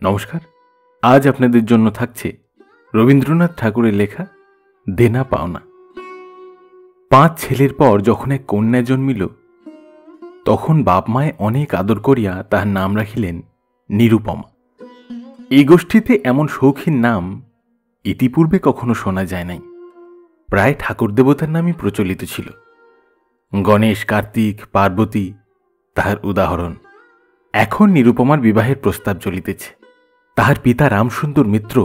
নমস্কার। আজ আপনাদের জন্য থাকছে রবীন্দ্রনাথ ঠাকুরের লেখা দেনা পাওনা। 5 ছেলের পর যখন এক কন্যা জন্মিল, তখন বাপ মায়ে অনেক আদর করিয়া তাহার নাম রাখিলেন নিরুপমা। এই গোষ্ঠীতে এমন শৌখিন নাম ইতিপূর্বে কখনো শোনা যায় নাই। প্রায় ঠাকুর দেবতার নামই প্রচলিত ছিল। গণেশ, কার্তিক, পার্বতী তাহার উদাহরণ। এখন নিরুপমার বিবাহের প্রস্তাব চলিতেছে। তাহার পিতা রামসুন্দর মিত্র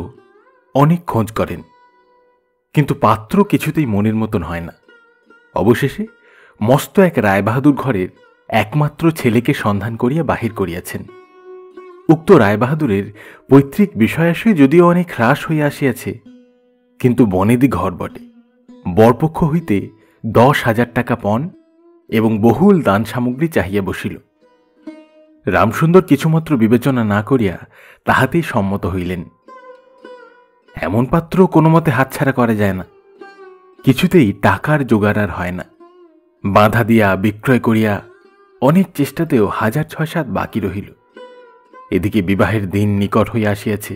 অনেক খোঁজ করেন, কিন্তু পাত্র কিছুতেই মনের মতন হয় না। অবশেষে মস্ত এক রায়বাহাদুর ঘরের একমাত্র ছেলেকে সন্ধান করিয়া বাহির করিয়াছেন। উক্ত রায়বাহাদুরের পৈতৃক বিষয়াশয় যদিও অনেক হ্রাস হইয়া আসিয়াছে, কিন্তু বনেদি ঘর বটে। বরপক্ষ হইতে 10,000 টাকা পণ এবং বহুল দান সামগ্রী চাহিয়া বসিল। রামসুন্দর কিছুমাত্র বিবেচনা না করিয়া তাহাতেই সম্মত হইলেন। এমন পাত্র কোনো মতে হাতছাড়া করা যায় না। কিছুতেই টাকার জোগাড় আর হয় না। বাঁধা দিয়া বিক্রয় করিয়া অনেক চেষ্টাতেও 1,000-6,7 বাকি রহিল। এদিকে বিবাহের দিন নিকট হইয়া আসিয়াছে।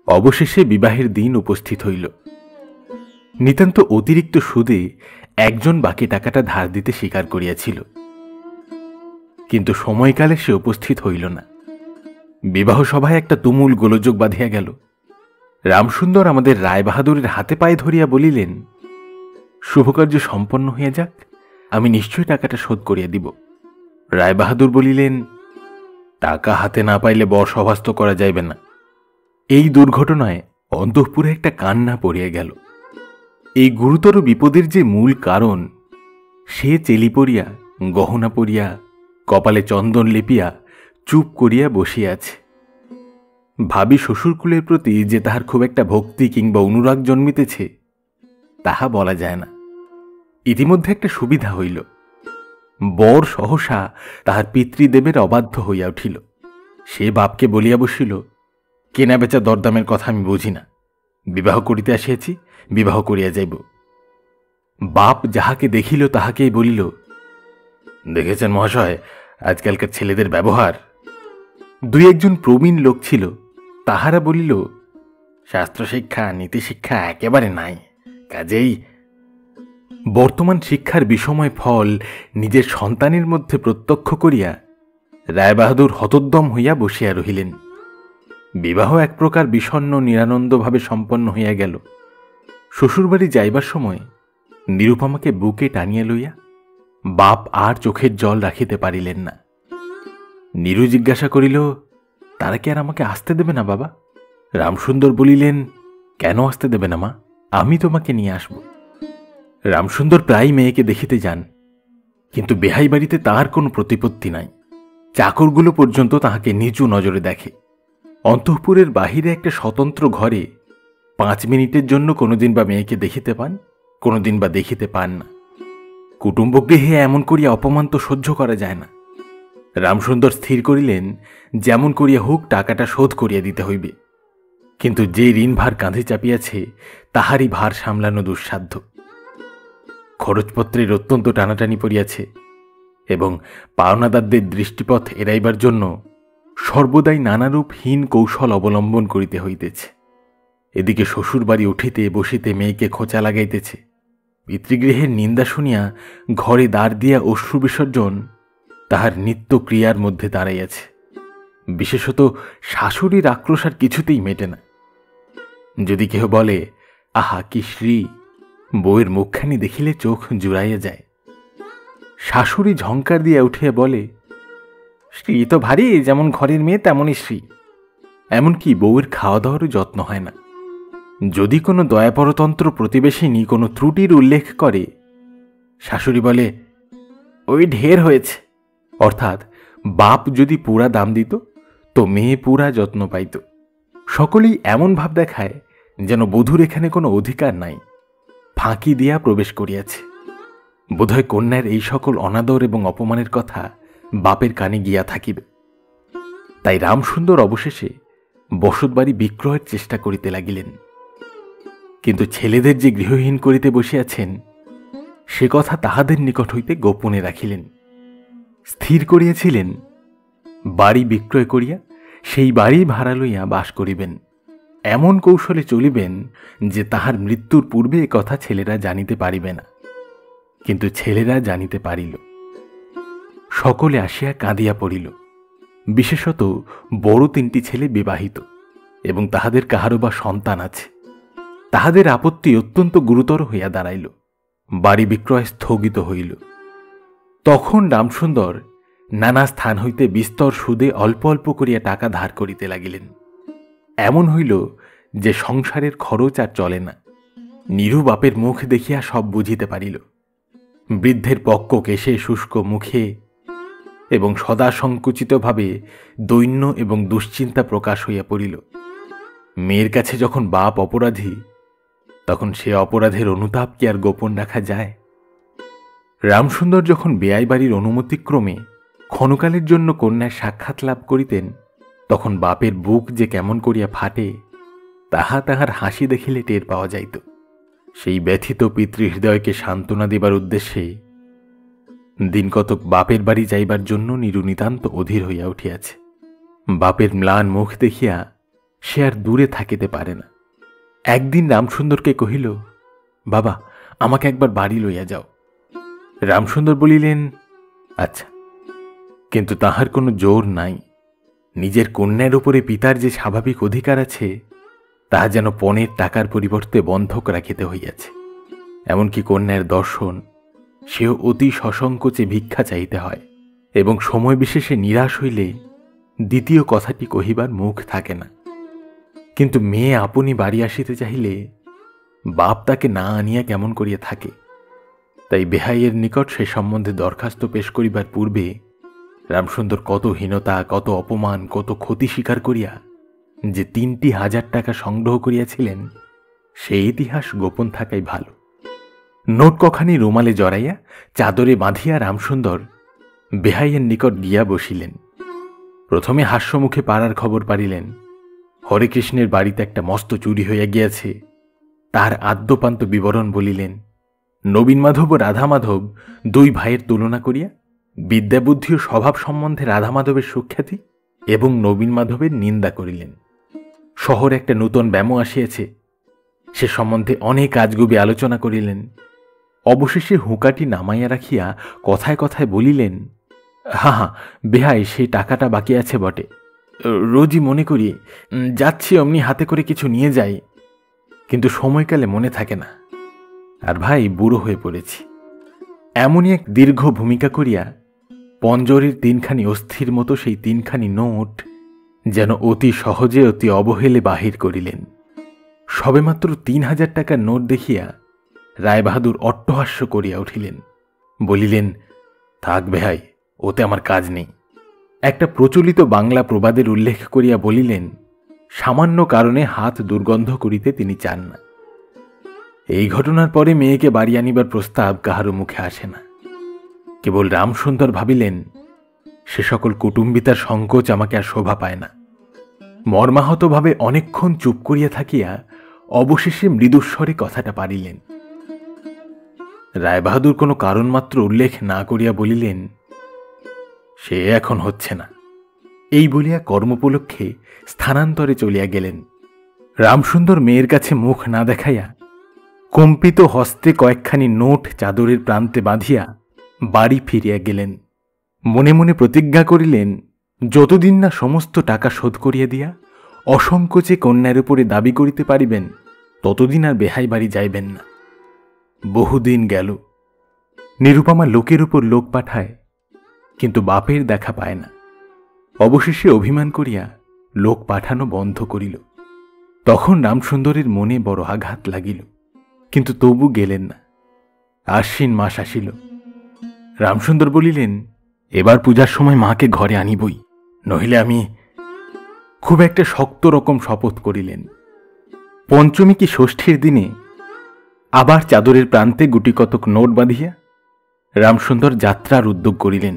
অবশেষে বিবাহের দিন উপস্থিত হইল। নিতান্ত অতিরিক্ত সুদে একজন বাকি টাকাটা ধার দিতে স্বীকার করিয়াছিল, কিন্তু সময়কালে সে উপস্থিত হইল না। বিবাহ সভায় একটা তুমুল গোলযোগ বাঁধিয়া গেল। রামসুন্দর আমাদের রায়বাহাদুরের হাতে পায়ে ধরিয়া বলিলেন, শুভকার্য সম্পন্ন হইয়া যাক, আমি নিশ্চয় টাকাটা শোধ করিয়া দিব। রায়বাহাদুর বলিলেন, টাকা হাতে না পাইলে বর সভাস্থ করা যাইবে না। এই দুর্ঘটনায় অন্তঃপুরে একটা কান্না পড়িয়া গেল। এই গুরুতর বিপদের যে মূল কারণ, সে চেলি পড়িয়া, গহনা পরিয়া, কপালে চন্দন লেপিয়া চুপ করিয়া বসিয়া আছে। ভাবি শ্বশুরকুলের প্রতি যে তাহার খুব একটা ভক্তি কিংবা অনুরাগ জন্মিতেছে, তাহা বলা যায় না। ইতিমধ্যে একটা সুবিধা হইল। বর সহসা তাহার পিতৃদেবের অবাধ্য হইয়া উঠিল। সে বাপকে বলিয়া বসিল, কেনা বেচা দরদামের কথা আমি বুঝি না, বিবাহ করিতে আসিয়াছি, বিবাহ করিয়া যাইব। বাপ যাহাকে দেখিল তাহাকেই বলিল, দেখেছেন মহাশয় আজকালকার ছেলেদের ব্যবহার। 2-1 প্রবীণ লোক ছিল, তাহারা বলিল, শাস্ত্র শিক্ষা নীতিশিক্ষা একেবারে নাই, কাজেই বর্তমান শিক্ষার বিষময় ফল নিজের সন্তানের মধ্যে প্রত্যক্ষ করিয়া রায়বাহাদুর হতোদ্যম হইয়া বসিয়া রহিলেন। বিবাহ এক প্রকার বিষণ্ণ নিরানন্দভাবে সম্পন্ন হইয়া গেল। শ্বশুরবাড়ি যাইবার সময় নিরুপমাকে বুকে টানিয়া লইয়া বাপ আর চোখের জল রাখিতে পারিলেন না। নীরু জিজ্ঞাসা করিল, তারা কি আর আমাকে আসতে দেবে না বাবা? রামসুন্দর বলিলেন, কেন আসতে দেবে না মা, আমি তোমাকে নিয়ে আসব। রামসুন্দর প্রায় মেয়েকে দেখিতে যান, কিন্তু বেহাই বাড়িতে তাহার কোনো প্রতিপত্তি নাই। চাকরগুলো পর্যন্ত তাহাকে নিচু নজরে দেখে। অন্তঃপুরের বাহিরে একটা স্বতন্ত্র ঘরে 5 মিনিটের জন্য কোনোদিন বা মেয়েকে দেখিতে পান, কোনোদিন বা দেখিতে পান না। কুটুম্বগৃহে এমন করিয়া অপমান তো সহ্য করা যায় না। রামসুন্দর স্থির করিলেন, যেমন করিয়া হোক টাকাটা শোধ করিয়া দিতে হইবে। কিন্তু যে ঋণ ভার কাঁধে চাপিয়াছে, তাহারই ভার সামলানো দুঃসাধ্য। খরচপত্রের অত্যন্ত টানাটানি পড়িয়াছে এবং পাওনাদারদের দৃষ্টিপথ এড়াইবার জন্য সর্বদাই নানারূপ হীন কৌশল অবলম্বন করিতে হইতেছে। এদিকে শ্বশুরবাড়ি উঠিতে বসিতে মেয়েকে খোঁচা লাগাইতেছে। পিতৃগৃহের নিন্দা শুনিয়া ঘরে দ্বার দিয়া অশ্রু বিসর্জন তাহার নিত্য ক্রিয়ার মধ্যে দাঁড়াইয়াছে। বিশেষত শাশুড়ির আক্রোশ আর কিছুতেই মেটে না। যদি কেহ বলে, আহা কি শ্রী, বউয়ের মুখখানি দেখিলে চোখ জুড়াইয়া যায়। শাশুড়ি ঝংকার দিয়া উঠিয়া বলে, শ্রী তো ভারী, যেমন ঘরের মেয়ে তেমনই শ্রী। এমনকি বউয়ের খাওয়া দাওয়ারও যত্ন হয় না। যদি কোনো দয়াপরতন্ত্র প্রতিবেশিনী কোনো ত্রুটির উল্লেখ করে, শাশুড়ি বলে, ওই ঢের হয়েছে। অর্থাৎ বাপ যদি পুরা দাম দিত, তো মেয়ে পুরা যত্ন পাইত। সকলেই এমন ভাব দেখায় যেন বধূর এখানে কোনো অধিকার নাই, ফাঁকি দিয়া প্রবেশ করিয়াছে। বোধহয় কন্যার এই সকল অনাদর এবং অপমানের কথা বাপের কানে গিয়া থাকিবে। তাই রামসুন্দর অবশেষে বসতবাড়ি বিক্রয়ের চেষ্টা করিতে লাগিলেন। কিন্তু ছেলেদের যে গৃহহীন করিতে বসিয়াছেন সে কথা তাহাদের নিকট হইতে গোপনে রাখিলেন। স্থির করিয়াছিলেন বাড়ি বিক্রয় করিয়া সেই বাড়ি ভাড়া লইয়া বাস করিবেন, এমন কৌশলে চলিবেন যে তাহার মৃত্যুর পূর্বে এ কথা ছেলেরা জানিতে পারিবে না। কিন্তু ছেলেরা জানিতে পারিল। সকলে আসিয়া কাঁদিয়া পড়িল। বিশেষত বড় 3টি ছেলে বিবাহিত এবং তাহাদের কাহারও বা সন্তান আছে। তাহাদের আপত্তি অত্যন্ত গুরুতর হইয়া দাঁড়াইল। বাড়ি বিক্রয় স্থগিত হইল। তখন রামসুন্দর নানা স্থান হইতে বিস্তর সুদে অল্প অল্প করিয়া টাকা ধার করিতে লাগিলেন। এমন হইল যে সংসারের খরচ আর চলে না। নিরু বাপের মুখ দেখিয়া সব বুঝিতে পারিল। বৃদ্ধের পক্ক কেশে শুষ্ক মুখে এবং সদা সংকুচিতভাবে দৈন্য এবং দুশ্চিন্তা প্রকাশ হইয়া পড়িল। মেয়ের কাছে যখন বাপ অপরাধী, তখন সে অপরাধের অনুতাপ কি আর গোপন রাখা যায়? রামসুন্দর যখন বেয়াই বাড়ির অনুমতিক্রমে ক্ষণকালের জন্য কন্যার সাক্ষাৎ লাভ করিতেন, তখন বাপের বুক যে কেমন করিয়া ফাটে তাহা তাহার হাসি দেখিলে টের পাওয়া যাইত। সেই ব্যথিত পিতৃহৃদয়কে সান্ত্বনা দিবার উদ্দেশ্যে দিনকতক বাপের বাড়ি যাইবার জন্য নিরু নিতান্ত অধীর হইয়া উঠিয়াছে। বাপের ম্লান মুখ দেখিয়া সে আর দূরে থাকিতে পারে না। একদিন রামসুন্দরকে কহিল, বাবা, আমাকে একবার বাড়ি লইয়া যাও। রামসুন্দর বলিলেন, আচ্ছা। কিন্তু তাহার কোনো জোর নাই। নিজের কন্যার উপরে পিতার যে স্বাভাবিক অধিকার আছে তাহা যেন পণের টাকার পরিবর্তে বন্ধক রাখিতে হইয়াছে। এমনকি কন্যার দর্শন সেও অতি সসংকোচে ভিক্ষা চাইতে হয় এবং সময় বিশেষে নিরাশ হইলে দ্বিতীয় কথাটি কহিবার মুখ থাকে না। কিন্তু মেয়ে আপনি বাড়ি আসিতে চাহিলে বাপ তাকে না আনিয়া কেমন করিয়া থাকে। তাই বেহাইয়ের নিকট সে সম্বন্ধে দরখাস্ত পেশ করিবার পূর্বে রামসুন্দর কত হীনতা, কত অপমান, কত ক্ষতি স্বীকার করিয়া যে 3,000 টাকা সংগ্রহ করিয়াছিলেন সেই ইতিহাস গোপন থাকাই ভালো। নোট কখানি রুমালে জড়াইয়া চাদরে বাঁধিয়া রামসুন্দর বেহাইয়ের নিকট গিয়া বসিলেন। প্রথমে হাস্যমুখে পাড়ার খবর পাড়িলেন। হরেকৃষ্ণের বাড়িতে একটা মস্ত চুরি হইয়া গিয়াছে, তাহার আদ্যপান্ত বিবরণ বলিলেন। নবীন মাধব ও রাধা মাধব 2 ভাইয়ের তুলনা করিয়া বিদ্যাবুদ্ধি ও স্বভাব সম্বন্ধে রাধা মাধবের সুখ্যাতি এবং নবীন মাধবের নিন্দা করিলেন। শহরে একটা নূতন ব্যামো আসিয়াছে, সে সম্বন্ধে অনেক আজগুবি আলোচনা করিলেন। অবশেষে হুঁকাটি নামাইয়া রাখিয়া কথায় কথায় বলিলেন, হা, বেহাই, সেই টাকাটা বাকি আছে বটে। রোজই মনে করি, যাচ্ছি অমনি হাতে করে কিছু নিয়ে যাই, কিন্তু সময়কালে মনে থাকে না। আর ভাই, বুড়ো হয়ে পড়েছি। এমনই এক দীর্ঘ ভূমিকা করিয়া পঞ্জরের 3খানি অস্থির মতো সেই 3খানি নোট যেন অতি সহজে অতি অবহেলে বাহির করিলেন। সবেমাত্র 3,000 টাকার নোট দেখিয়া রায়বাহাদুর অট্টহাস্য করিয়া উঠিলেন। বলিলেন, থাক বেহাই, ওতে আমার কাজ নেই। একটা প্রচলিত বাংলা প্রবাদের উল্লেখ করিয়া বলিলেন, সামান্য কারণে হাত দুর্গন্ধ করিতে তিনি চান না। এই ঘটনার পরে মেয়েকে বাড়ি আনিবার প্রস্তাব কাহারও মুখে আসে না। কেবল রামসুন্দর ভাবিলেন, সে সকল কুটুম্বিতার সংকোচ আমাকে আর শোভা পায় না। মর্মাহতভাবে অনেকক্ষণ চুপ করিয়া থাকিয়া অবশেষে মৃদুস্বরে কথাটা পারিলেন। রায়বাহাদুর কোনো কারণ মাত্র উল্লেখ না করিয়া বলিলেন, সে এখন হচ্ছে না। এই বলিয়া কর্মোপলক্ষে স্থানান্তরে চলিয়া গেলেন। রামসুন্দর মেয়ের কাছে মুখ না দেখাইয়া কম্পিত হস্তে কয়েকখানি নোট চাদরের প্রান্তে বাঁধিয়া বাড়ি ফিরিয়া গেলেন। মনে মনে প্রতিজ্ঞা করিলেন, যতদিন না সমস্ত টাকা শোধ করিয়া দিয়া অসংকোচে কন্যার উপরে দাবি করিতে পারিবেন, ততদিন আর বেহাই বাড়ি যাইবেন না। বহুদিন গেল। নিরুপমা লোকের উপর লোক পাঠায়, কিন্তু বাপের দেখা পায় না। অবশেষে অভিমান করিয়া লোক পাঠানো বন্ধ করিল। তখন রামসুন্দরের মনে বড় আঘাত লাগিল, কিন্তু তবু গেলেন না। আশ্বিন মাস আসিল। রামসুন্দর বলিলেন, এবার পূজার সময় মাকে ঘরে আনিবই, নহিলে আমি। খুব একটা শক্ত রকম শপথ করিলেন। পঞ্চমী কি ষষ্ঠীর দিনে আবার চাদরের প্রান্তে গুটিকতক নোট বাঁধিয়া রামসুন্দর যাত্রার উদ্যোগ করিলেন।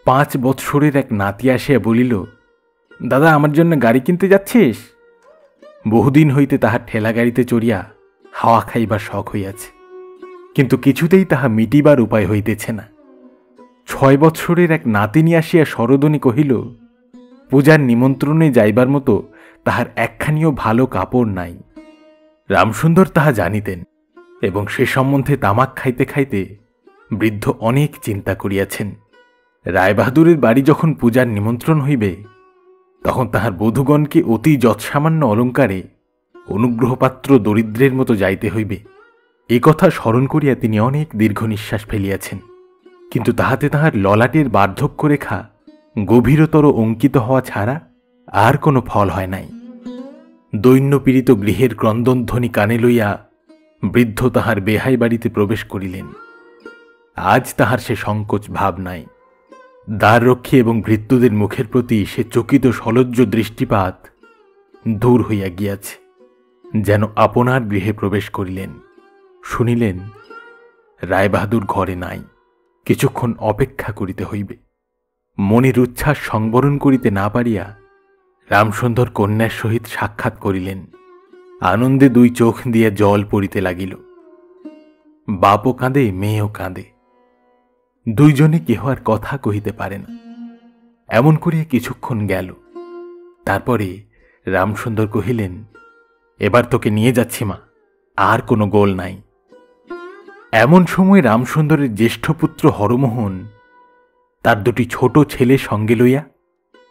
5 বৎসরের এক নাতি আসিয়া বলিল, দাদা, আমার জন্য গাড়ি কিনতে যাচ্ছিস? বহুদিন হইতে তাহার ঠেলা গাড়িতে চড়িয়া হাওয়া খাইবার শখ হইয়াছে, কিন্তু কিছুতেই তাহা মিটিবার উপায় হইতেছে না। 6 বৎসরের এক নাতিনী আসিয়া সরোদনী কহিল, পূজার নিমন্ত্রণে যাইবার মতো তাহার একখানিও ভালো কাপড় নাই। রামসুন্দর তাহা জানিতেন এবং সে সম্বন্ধে তামাক খাইতে খাইতে বৃদ্ধ অনেক চিন্তা করিয়াছেন। রায়বাহাদুরের বাড়ি যখন পূজার নিমন্ত্রণ হইবে, তখন তাহার বধূগণকে অতি যৎসামান্য অলঙ্কারে অনুগ্রহপাত্র দরিদ্রের মতো যাইতে হইবে। এ কথা স্মরণ করিয়া তিনি অনেক দীর্ঘ নিঃশ্বাস ফেলিয়াছেন, কিন্তু তাহাতে তাহার ললাটের বার্ধক্য রেখা গভীরতর অঙ্কিত হওয়া ছাড়া আর কোনো ফল হয় নাই। দৈন্যপীড়িত গৃহের ক্রন্দনধ্বনি কানে লইয়া বৃদ্ধ তাহার বেহাই বাড়িতে প্রবেশ করিলেন। আজ তাহার সে সংকোচ ভাব নাই। দ্বাররক্ষী এবং ভৃত্যদের মুখের প্রতি সে চকিত সলজ্জ দৃষ্টিপাত দূর হইয়া গিয়াছে। যেন আপনার গৃহে প্রবেশ করিলেন। শুনিলেন রায়বাহাদুর ঘরে নাই, কিছুক্ষণ অপেক্ষা করিতে হইবে। মনের উচ্ছ্বাস সংবরণ করিতে না পারিয়া রামসুন্দর কন্যার সহিত সাক্ষাৎ করিলেন। আনন্দে 2 চোখ দিয়া জল পড়িতে লাগিল। বাপও কাঁদে, মেয়েও কাঁদে, 2 জনে কেহ আর কথা কহিতে পারে না। এমন করিয়া কিছুক্ষণ গেল। তারপরে রামসুন্দর কহিলেন, এবার তোকে নিয়ে যাচ্ছি মা, আর কোনো গোল নাই। এমন সময় রামসুন্দরের জ্যেষ্ঠ পুত্র হরমোহন তার 2টি ছোট ছেলে সঙ্গে লইয়া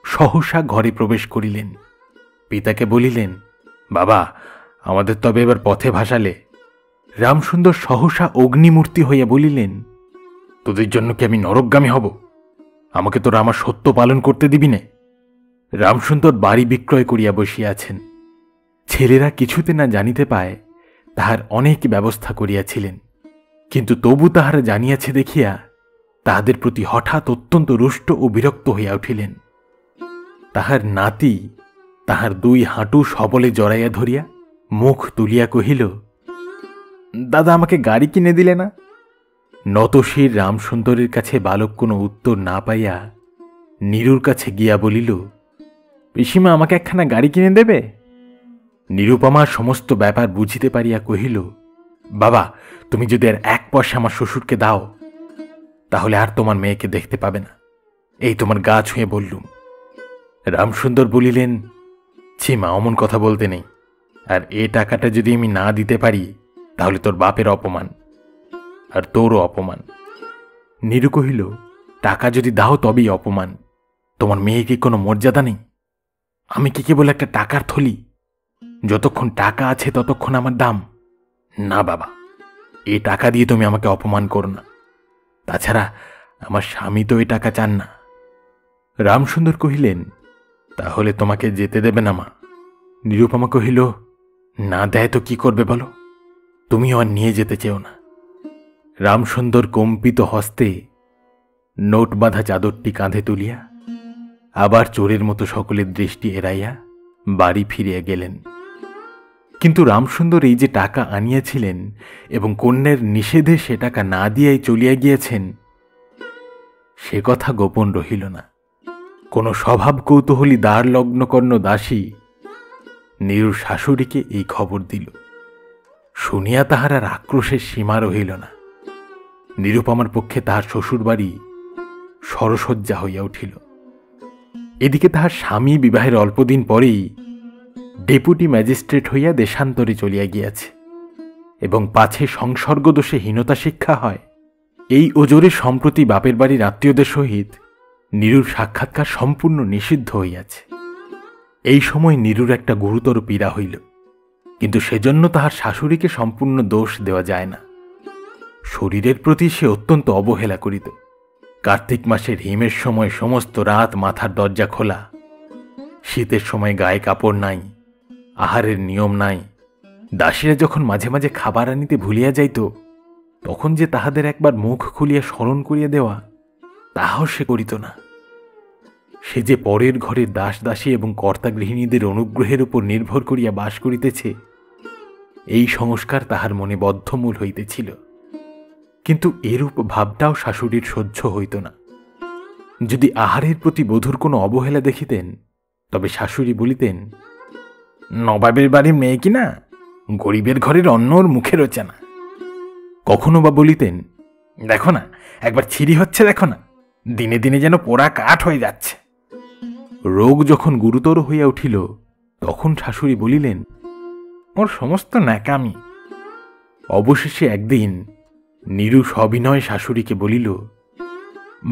সহসা ঘরে প্রবেশ করিলেন। পিতাকে বলিলেন, বাবা, আমাদের তবে এবার পথে ভাসালে। রামসুন্দর সহসা অগ্নিমূর্তি হইয়া বলিলেন, তোদের জন্য কি আমি নরকগামী হব? আমাকে তোরা আমার সত্য পালন করতে দিবি নে? রামসুন্দর বাড়ি বিক্রয় করিয়া বসিয়াছেন। ছেলেরা কিছুতে না জানিতে পায় তাহার অনেক ব্যবস্থা করিয়াছিলেন, কিন্তু তবু তাহারা জানিয়াছে দেখিয়া তাহাদের প্রতি হঠাৎ অত্যন্ত রুষ্ট ও বিরক্ত হইয়া উঠিলেন। তাহার নাতি তাহার 2 হাঁটু সবলে জড়াইয়া ধরিয়া মুখ তুলিয়া কহিল, দাদা আমাকে গাড়ি কিনে দিলে না? নতশির রামসুন্দরের কাছে বালক কোনো উত্তর না পাইয়া নীরুর কাছে গিয়া বলিল, পিসিমা আমাকে একখানা গাড়ি কিনে দেবে? নিরুপমার সমস্ত ব্যাপার বুঝিতে পারিয়া কহিল, বাবা, তুমি যদি আর 1 পয়সা আমার শ্বশুরকে দাও, তাহলে আর তোমার মেয়েকে দেখতে পাবে না। এই তোমার গা ছুঁয়ে বললুম। রামসুন্দর বলিলেন, ছি মা, অমন কথা বলতে নেই। আর এ টাকাটা যদি আমি না দিতে পারি, তাহলে তোর বাপের অপমান, আর তোরও অপমান। নীরু কহিল, টাকা যদি দাও তবেই অপমান। তোমার মেয়ে কি কোনো মর্যাদা নেই? আমি কি কেবল একটা টাকার থলি? যতক্ষণ টাকা আছে ততক্ষণ আমার দাম। না বাবা, এই টাকা দিয়ে তুমি আমাকে অপমান করো না। তাছাড়া আমার স্বামী তো এই টাকা চান না। রামসুন্দর কহিলেন, তাহলে তোমাকে যেতে দেবে না মা? নিরুপমা কহিল, না দেয় তো কি করবে বলো? তুমিও আর নিয়ে যেতে চেও না। রামসুন্দর কম্পিত হস্তে নোট বাঁধা চাদরটি কাঁধে তুলিয়া আবার চোরের মতো সকলের দৃষ্টি এড়াইয়া বাড়ি ফিরিয়া গেলেন। কিন্তু রামসুন্দর এই যে টাকা আনিয়াছিলেন এবং কন্যার নিষেধে সে টাকা না দিয়াই চলিয়া গিয়েছেন, সে কথা গোপন রহিল না। কোন স্বভাব কৌতূহলী দ্বার লগ্নকর্ণ দাসী নীরুর শাশুড়িকে এই খবর দিল। শুনিয়া তাহার আর আক্রোশের সীমা রহিল না। নিরুপমার পক্ষে তাহার শ্বশুর বাড়ি সরসজ্জা হইয়া উঠিল। এদিকে তাহার স্বামী বিবাহের অল্পদিন পরেই ডেপুটি ম্যাজিস্ট্রেট হইয়া দেশান্তরে চলিয়া গিয়াছে এবং পাছে সংসর্গদোষে হীনতা শিক্ষা হয়, এই ওজরে সম্প্রতি বাপের বাড়ির আত্মীয়দের সহিত নীরুর সাক্ষাৎকার সম্পূর্ণ নিষিদ্ধ হইয়াছে। এই সময় নীরুর একটা গুরুতর পীড়া হইল, কিন্তু সেজন্য তাহার শাশুড়িকে সম্পূর্ণ দোষ দেওয়া যায় না। শরীরের প্রতি সে অত্যন্ত অবহেলা করিত। কার্তিক মাসের হিমের সময় সমস্ত রাত মাথার দরজা খোলা, শীতের সময় গায়ে কাপড় নাই, আহারের নিয়ম নাই। দাসীরা যখন মাঝে মাঝে খাবার আনিতে ভুলিয়া যাইত, তখন যে তাহাদের একবার মুখ খুলিয়া স্মরণ করিয়া দেওয়া, তাহাও সে করিত না। সে যে পরের ঘরের দাস দাসী এবং কর্তা গৃহিণীদের অনুগ্রহের উপর নির্ভর করিয়া বাস করিতেছে, এই সংস্কার তাহার মনে বদ্ধমূল হইতেছিল। কিন্তু এরূপ ভাবটাও শাশুড়ির সহ্য হইত না। যদি আহারের প্রতি বধূর কোনো অবহেলা দেখিতেন, তবে শাশুড়ি বলিতেন, নবাবের বাড়ির মেয়ে কিনা, গরিবের ঘরের অন্ন ওর মুখে রোচে না। কখনো বা বলিতেন, দেখো না একবার ছিরি হচ্ছে, দেখো না, দিনে দিনে যেন পোড়া কাঠ হয়ে যাচ্ছে। রোগ যখন গুরুতর হইয়া উঠিল তখন শাশুড়ি বলিলেন, ওর সমস্ত ন্যাকামি। অবশেষে একদিন নীরু সবিনয় শাশুড়িকে বলিল,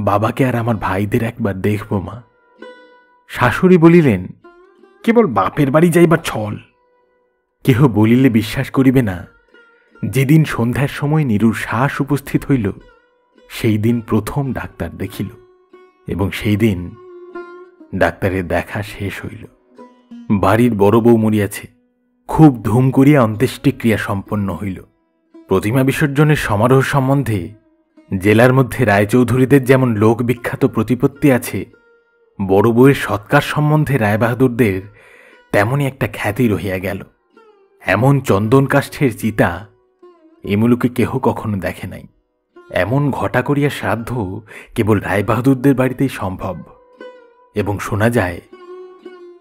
বাবাকে আর আমার ভাইদের একবার দেখব মা। শাশুড়ি বলিলেন, কেবল বাপের বাড়ি যাইবার ছল। কেহ বলিলে বিশ্বাস করিবে না, যেদিন সন্ধ্যার সময় নীরুর শ্বাস উপস্থিত হইল সেই দিন প্রথম ডাক্তার দেখিল, এবং সেই দিন ডাক্তারের দেখা শেষ হইল। বাড়ির বড় বউ মরিয়াছে, খুব ধুম করিয়া অন্ত্যেষ্টিক্রিয়া সম্পন্ন হইল। প্রতিমা বিসর্জনের সমারোহ সম্বন্ধে জেলার মধ্যে রায়চৌধুরীদের যেমন লোক বিখ্যাত প্রতিপত্তি আছে, বড় বউয়ের সৎকার সম্বন্ধে রায়বাহাদুরদের তেমনই একটা খ্যাতি রহিয়া গেল। এমন চন্দন কাষ্ঠের চিতা এ মুলুকে কেহ কখনো দেখে নাই। এমন ঘটা করিয়া শ্রাদ্ধ কেবল রায়বাহাদুরদের বাড়িতেই সম্ভব, এবং শোনা যায়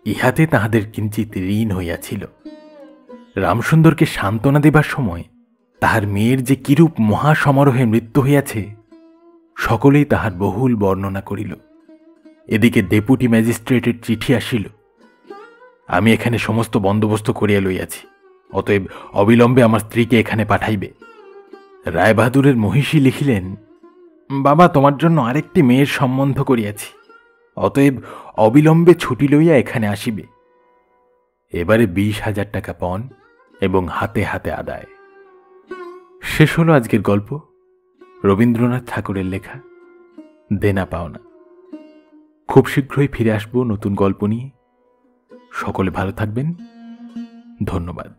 ইহাতে তাহাদের কিঞ্চিত ঋণ হইয়াছিল। রামসুন্দরকে সান্ত্বনা দেবার সময় তাহার মেয়ের যে কিরূপ মহাসমারোহে মৃত্যু হইয়াছে সকলেই তাহার বহুল বর্ণনা করিল। এদিকে ডেপুটি ম্যাজিস্ট্রেটের চিঠি আসিল, আমি এখানে সমস্ত বন্দোবস্ত করিয়া লইয়াছি, অতএব অবিলম্বে আমার স্ত্রীকে এখানে পাঠাইবে। রায়বাহাদুরের মহিষী লিখিলেন, বাবা তোমার জন্য আরেকটি মেয়ের সম্বন্ধ করিয়াছি, অতএব অবিলম্বে ছুটি লইয়া এখানে আসিবে। এবারে 20,000 টাকা পণ এবং হাতে হাতে আদায়। শেষ হলো আজকের গল্প, রবীন্দ্রনাথ ঠাকুরের লেখা দেনা পাওনা। খুব শীঘ্রই ফিরে আসবো নতুন গল্প নিয়ে। সকলে ভালো থাকবেন, ধন্যবাদ।